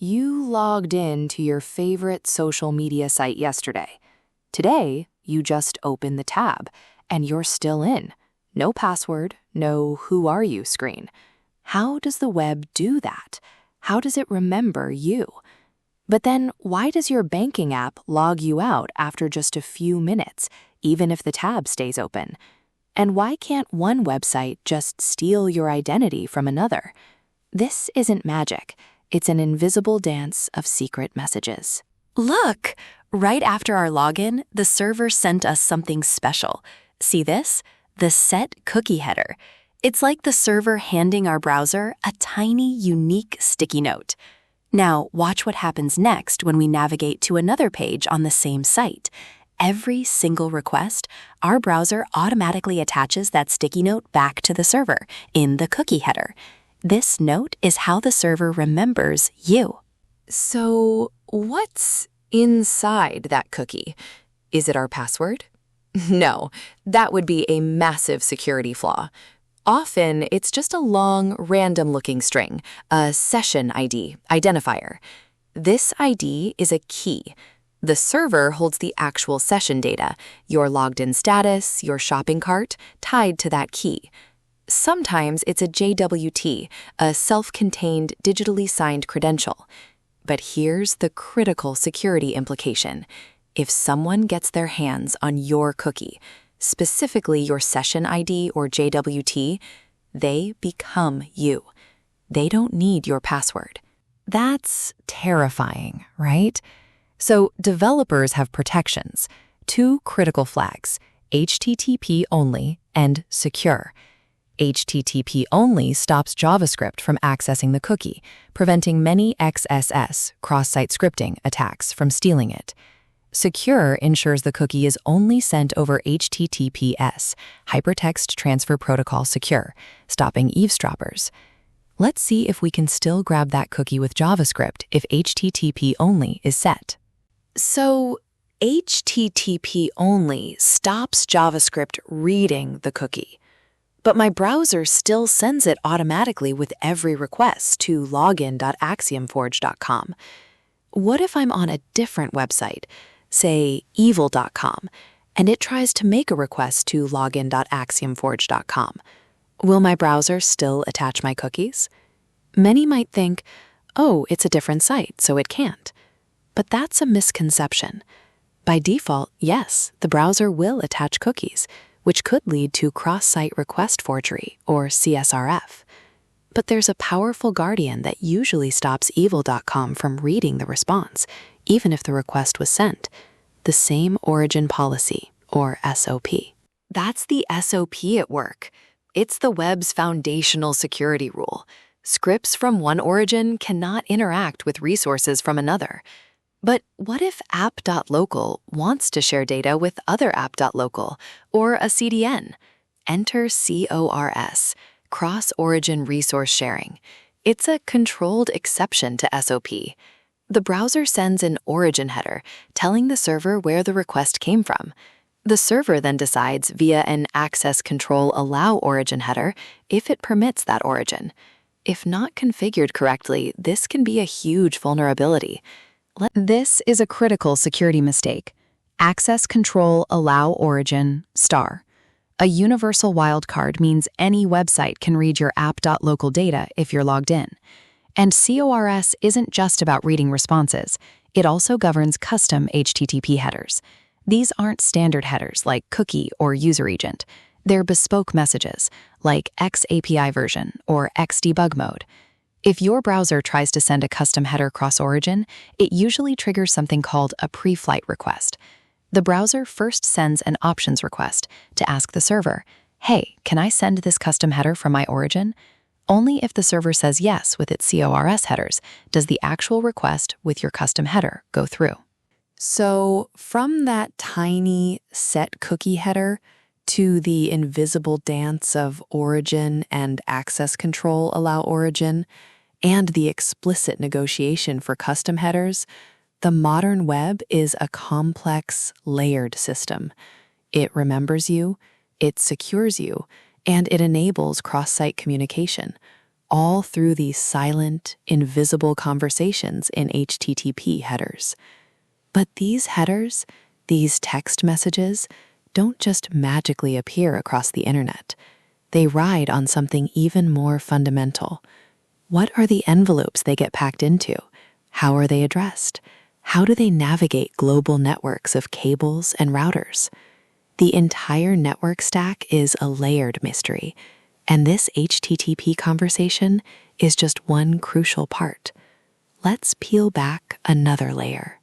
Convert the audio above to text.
You logged in to your favorite social media site yesterday. Today, you just open the tab, and you're still in. No password, no who are you screen. How does the web do that? How does it remember you? But then, why does your banking app log you out after just a few minutes, even if the tab stays open? And why can't one website just steal your identity from another? This isn't magic. It's an invisible dance of secret messages. Look! Right after our login, the server sent us something special. See this? The set cookie header. It's like the server handing our browser a tiny, unique sticky note. Now, watch what happens next when we navigate to another page on the same site. Every single request, our browser automatically attaches that sticky note back to the server in the cookie header. This note is how the server remembers you. So, what's inside that cookie? Is it our password? No, that would be a massive security flaw. Often, it's just a long, random-looking string, a session ID, identifier. This ID is a key. The server holds the actual session data, your logged-in status, your shopping cart, tied to that key. Sometimes it's a JWT, a self-contained, digitally signed credential. But here's the critical security implication. If someone gets their hands on your cookie, specifically your session ID or JWT, they become you. They don't need your password. That's terrifying, right? So developers have protections. 2 critical flags, HTTP only and secure. HTTP only stops JavaScript from accessing the cookie, preventing many XSS, cross-site scripting, attacks from stealing it. Secure ensures the cookie is only sent over HTTPS, Hypertext Transfer Protocol Secure, stopping eavesdroppers. Let's see if we can still grab that cookie with JavaScript if HTTP only is set. So, HTTP only stops JavaScript reading the cookie. But my browser still sends it automatically with every request to login.axiomforge.com. What if I'm on a different website, say evil.com, and it tries to make a request to login.axiomforge.com? Will my browser still attach my cookies? Many might think, oh, it's a different site, so it can't. But that's a misconception. By default, yes, the browser will attach cookies, which could lead to cross-site request forgery, or CSRF. But there's a powerful guardian that usually stops evil.com from reading the response, even if the request was sent: the same origin policy, or SOP. That's the SOP at work. It's the web's foundational security rule. Scripts from one origin cannot interact with resources from another. But what if app.local wants to share data with other app.local or a CDN? Enter CORS, Cross-Origin Resource Sharing. It's a controlled exception to SOP. The browser sends an origin header telling the server where the request came from. The server then decides via an access control allow origin header if it permits that origin. If not configured correctly, this can be a huge vulnerability. This is a critical security mistake. Access control allow origin star. A universal wildcard means any website can read your app.local data if you're logged in. And CORS isn't just about reading responses. It also governs custom HTTP headers. These aren't standard headers like cookie or user agent. They're bespoke messages like X API version or X debug mode. If your browser tries to send a custom header cross-origin, it usually triggers something called a pre-flight request. The browser first sends an options request to ask the server, hey, can I send this custom header from my origin? Only if the server says yes with its CORS headers does the actual request with your custom header go through. So from that tiny set cookie header to the invisible dance of origin and access control allow origin, and the explicit negotiation for custom headers, the modern web is a complex, layered system. It remembers you, it secures you, and it enables cross-site communication, all through these silent, invisible conversations in HTTP headers. But these headers, these text messages, don't just magically appear across the internet. They ride on something even more fundamental. What are the envelopes they get packed into? How are they addressed? How do they navigate global networks of cables and routers? The entire network stack is a layered mystery, and this HTTP conversation is just one crucial part. Let's peel back another layer.